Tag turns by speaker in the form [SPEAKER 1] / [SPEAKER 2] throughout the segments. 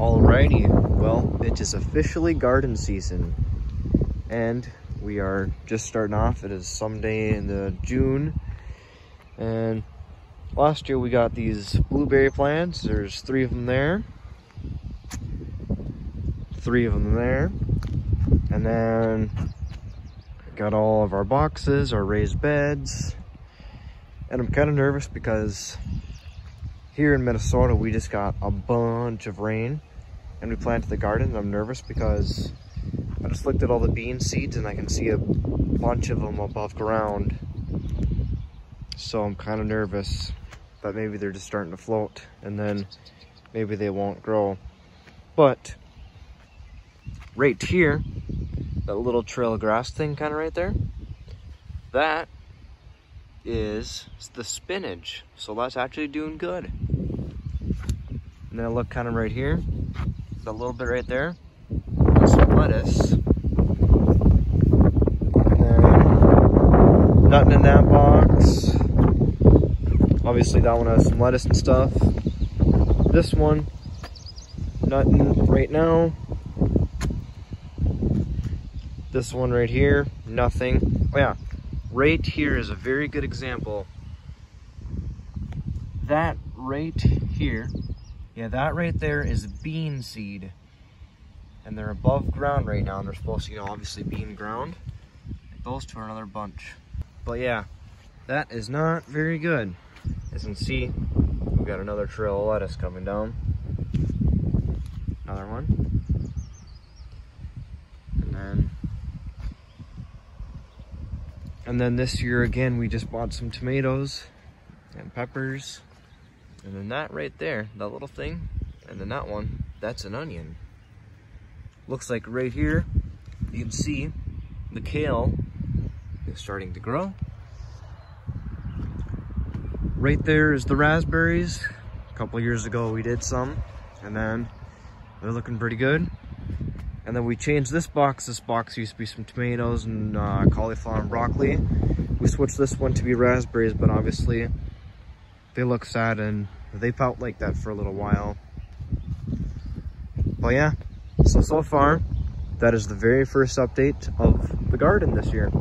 [SPEAKER 1] Alrighty, well, it is officially garden season, and we are just starting off. It is someday in the June, and last year we got these blueberry plants. There's three of them there, and then got all of our boxes, our raised beds, and I'm kind of nervous because here in Minnesota we just got a bunch of rain and we planted the garden. I'm nervous because I just looked at all the bean seeds and I can see a bunch of them above ground, so I'm kind of nervous that maybe they're just starting to float and then maybe they won't grow. But right here, that little trail of grass thing kind of right there, that is the spinach, so that's actually doing good. And then look kind of right here, a little bit right there, some lettuce, and then nothing in that box. Obviously that one has some lettuce and stuff. This one, nothing right now. This one right here, nothing. Oh yeah, right here is a very good example. That right here, yeah, that right there is bean seed. And they're above ground right now, and they're supposed to, obviously be in ground. Those two are another bunch. But yeah, that is not very good. As you can see, we've got another trail of lettuce coming down. Another one. And then this year again, we just bought some tomatoes and peppers. And then that right there, that little thing, and then that one, that's an onion. Looks like right here, you can see the kale is starting to grow. Right there is the raspberries. A couple years ago we did some, and then they're looking pretty good. And then we changed this box. This box used to be some tomatoes and cauliflower and broccoli. We switched this one to be raspberries, but obviously they look sad and they felt like that for a little while. But yeah, so far, that is the very first update of the garden this year.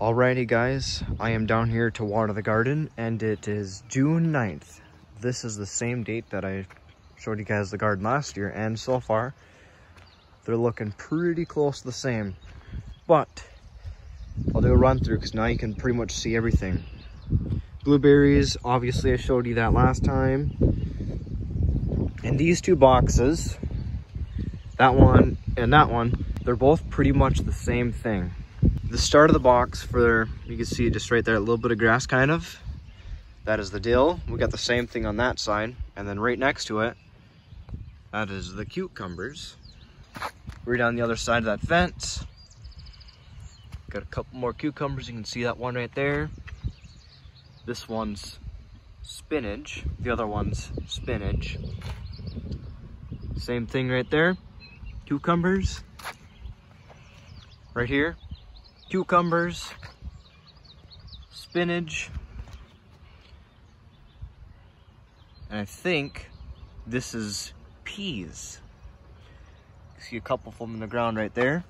[SPEAKER 1] Alrighty guys, I am down here to water the garden, and it is June 9th. This is the same date that I showed you guys the garden last year, and so far, they're looking pretty close to the same. But I'll do a run through because now you can pretty much see everything. Blueberries, obviously I showed you that last time. And these two boxes, that one and that one, they're both pretty much the same thing. The start of the box, for you can see it just right there, a little bit of grass kind of. That is the dill. We got the same thing on that side. And then right next to it, that is the cucumbers. We're down the other side of that fence. Got a couple more cucumbers. You can see that one right there. This one's spinach. The other one's spinach. Same thing right there. Cucumbers. Right here. Cucumbers. Spinach. And I think this is peas. You see a couple of them in the ground right there,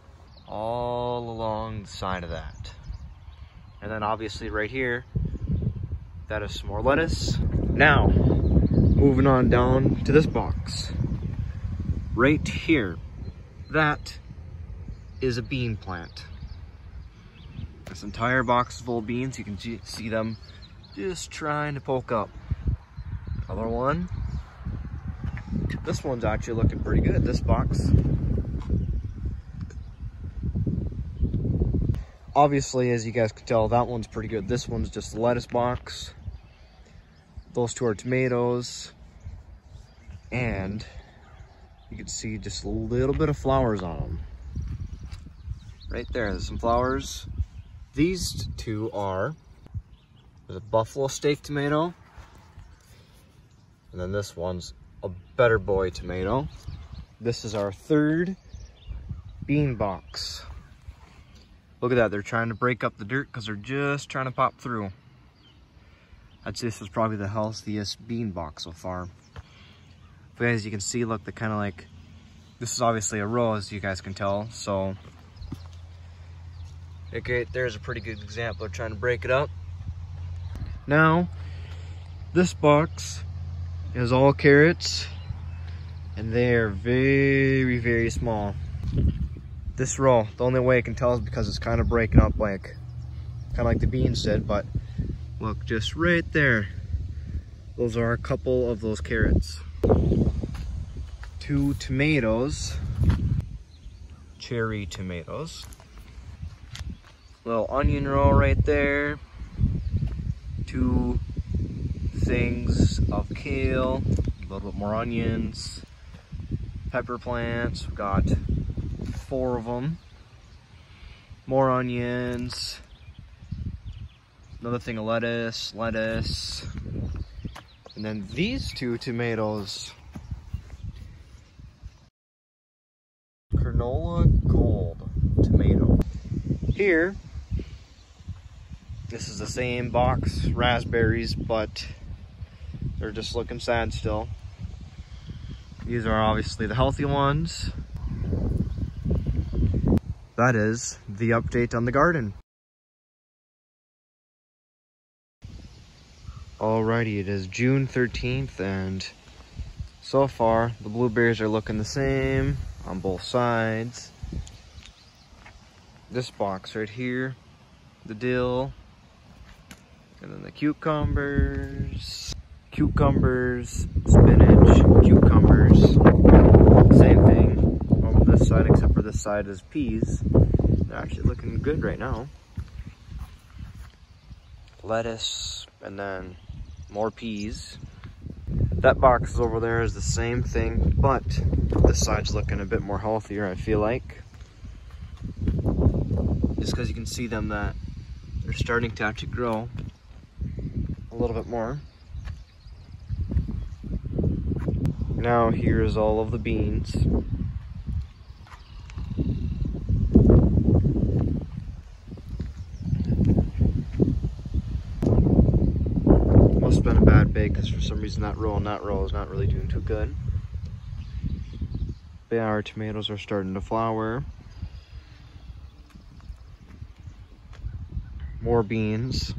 [SPEAKER 1] all along the side of that. And then obviously right here, that is some more lettuce. Now, moving on down to this box. Right here, that is a bean plant. This entire box is full of beans. You can see them just trying to poke up. Other one. This one's actually looking pretty good, this box. Obviously, as you guys can tell, that one's pretty good. This one's just a lettuce box. Those two are tomatoes. And you can see just a little bit of flowers on them. Right there, there's some flowers. These two are the buffalo steak tomato. And then this one's a better boy tomato. This is our third bean box. Look at that, they're trying to break up the dirt because they're just trying to pop through. I'd say this was probably the healthiest bean box so far. But as you can see, look, they're kind of like, this is obviously a row, as you guys can tell. So, okay, there's a pretty good example of trying to break it up. Now, this box is all carrots, and they are very, very small. This row, the only way I can tell is because it's kind of breaking up like, kind of like the beans did, but look, just right there. Those are a couple of those carrots. 2 tomatoes, cherry tomatoes. Little onion row right there. 2 things of kale, a little bit more onions. Pepper plants, we've got 4 of them. More onions. Another thing of lettuce. And then these 2 tomatoes. Canola Gold tomato. Here, this is the same box, raspberries, but they're just looking sad still. These are obviously the healthy ones. That is the update on the garden. Alrighty, it is June 13th, and so far the blueberries are looking the same on both sides. This box right here, the dill, and then the cucumbers, spinach, cucumbers, same thing on this side, except for this side is peas. They're actually looking good right now. Lettuce, and then more peas. That box over there is the same thing, but this side's looking a bit more healthier, I feel like. Just because you can see them that they're starting to actually grow a little bit more. Now here's all of the beans. Must have been a bad bag because for some reason that row and that row is not really doing too good. But yeah, our tomatoes are starting to flower. More beans.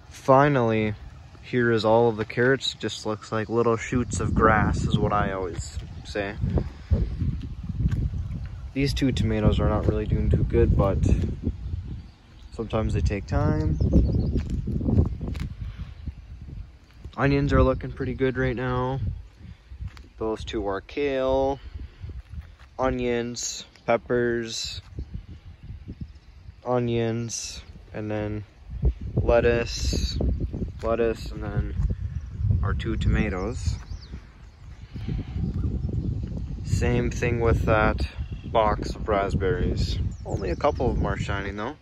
[SPEAKER 1] Finally, here is all of the carrots. Just looks like little shoots of grass is what I always say. These 2 tomatoes are not really doing too good, but sometimes they take time. Onions are looking pretty good right now. Those 2 are kale, onions, peppers, onions, and then lettuce, and then our 2 tomatoes. Same thing with that box of raspberries. Only a couple of them are shining though.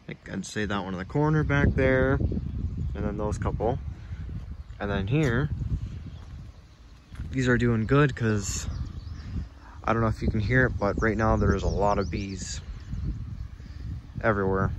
[SPEAKER 1] I'd say that one in the corner back there, and then those couple. And then here, these are doing good because I don't know if you can hear it, but right now there's a lot of bees everywhere.